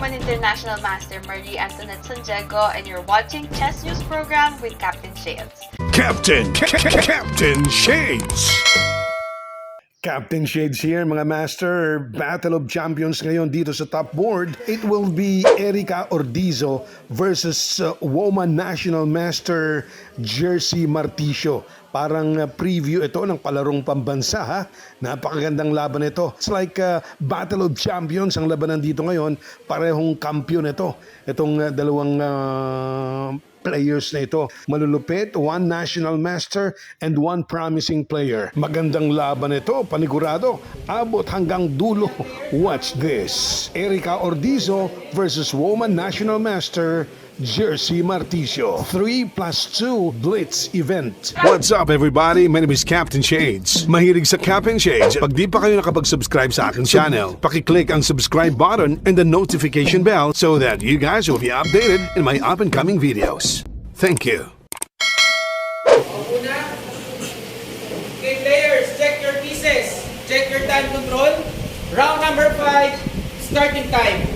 one International Master Marie Antoinette Sanjego, and you're watching Chess News Program with Captain Shades. Captain Shades! Captain Shades here, mga master. Battle of Champions ngayon dito sa top board. It will be Ericka Ordizo versus Woman National Master Jersey Marticio. Parang preview ito ng palarong pambansa, ha? Napakagandang laban ito. It's like Battle of Champions ang labanan dito ngayon. Parehong kampeon ito. Itong dalawang players na ito. Malulupit, one national master and one promising player. Magandang laban ito, panigurado. Abot hanggang dulo. Watch this. Ericka Ordizo versus Woman National Master Jersey Marticio. 3+2 Blitz event. What's up everybody? My name is Captain Shades. Mahilig sa Captain Shades. Pag di pa kayo nakapag-subscribe sa aking channel, pakiclick ang subscribe button and the notification bell so that you guys will be updated in my up-and-coming videos. Thank you. Una, okay players, check your pieces. Check your time control. Round number 5, starting time.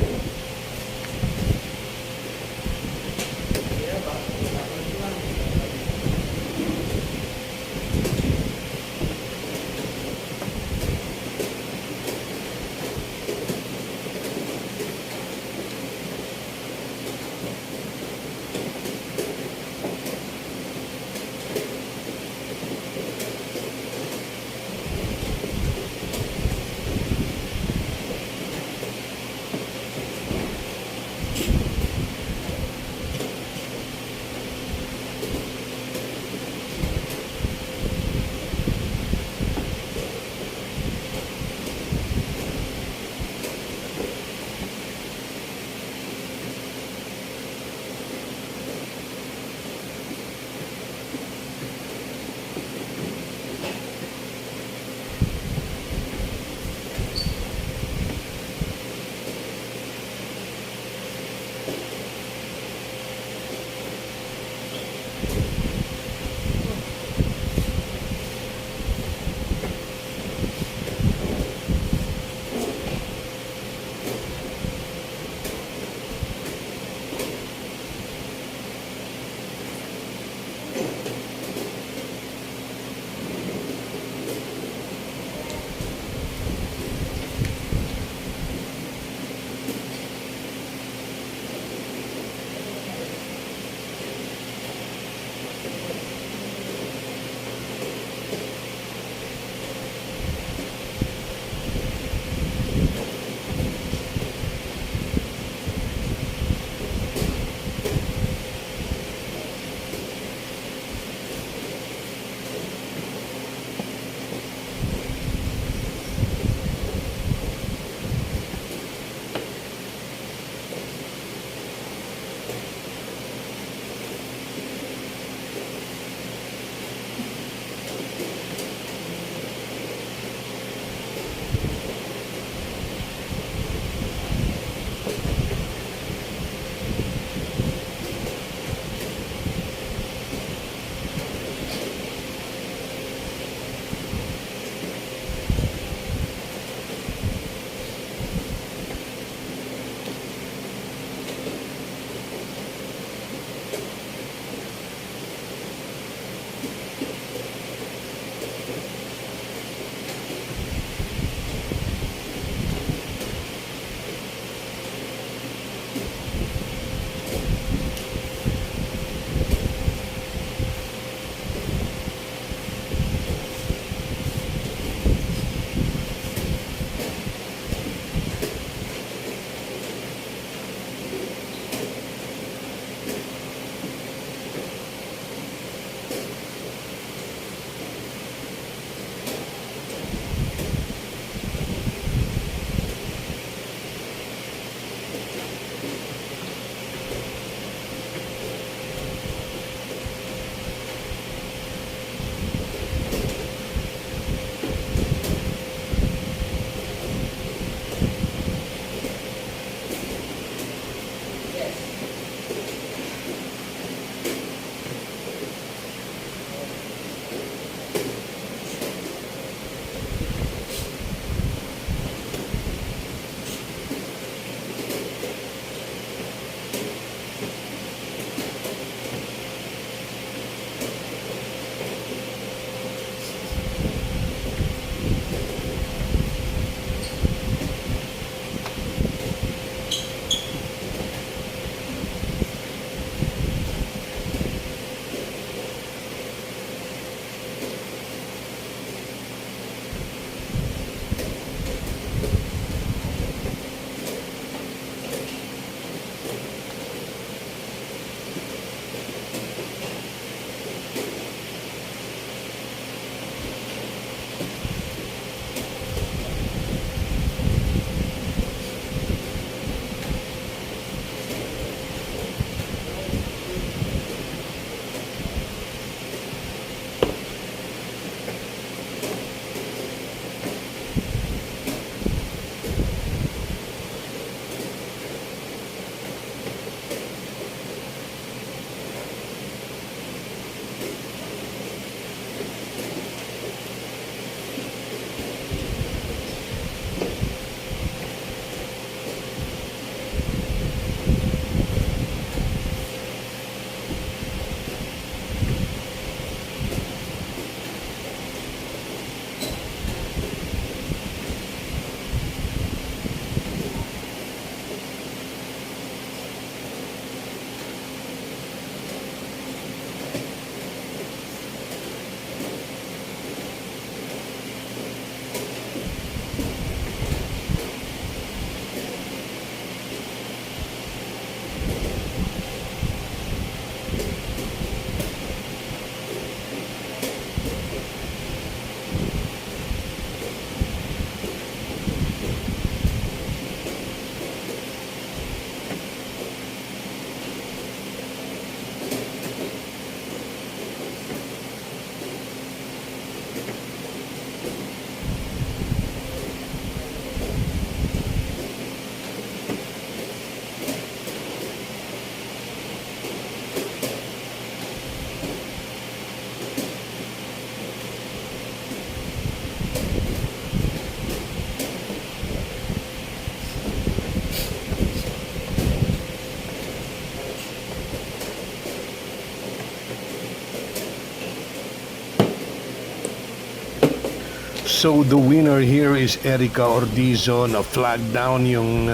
So the winner here is Ericka Ordizo. Na flag down yung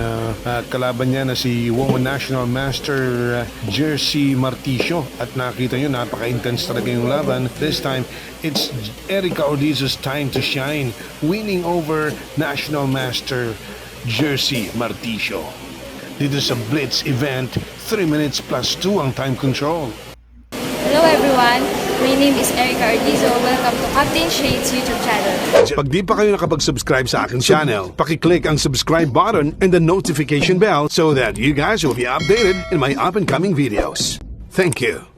kalaban niya na si Women National Master Jersey Marticio. At nakita nyo, napaka-intense talaga yung laban. This time, it's Ericka Ordizo's time to shine, winning over National Master Jersey Marticio. Dito sa Blitz event, 3 minutes plus 2 ang time control. Hello everyone, my name is Ericka Ordizo. Welcome to Captain Shade's YouTube channel. Pag di pa kayo nakapag-subscribe sa aking channel, pakiclick ang subscribe button and the notification bell so that you guys will be updated in my up-and-coming videos. Thank you.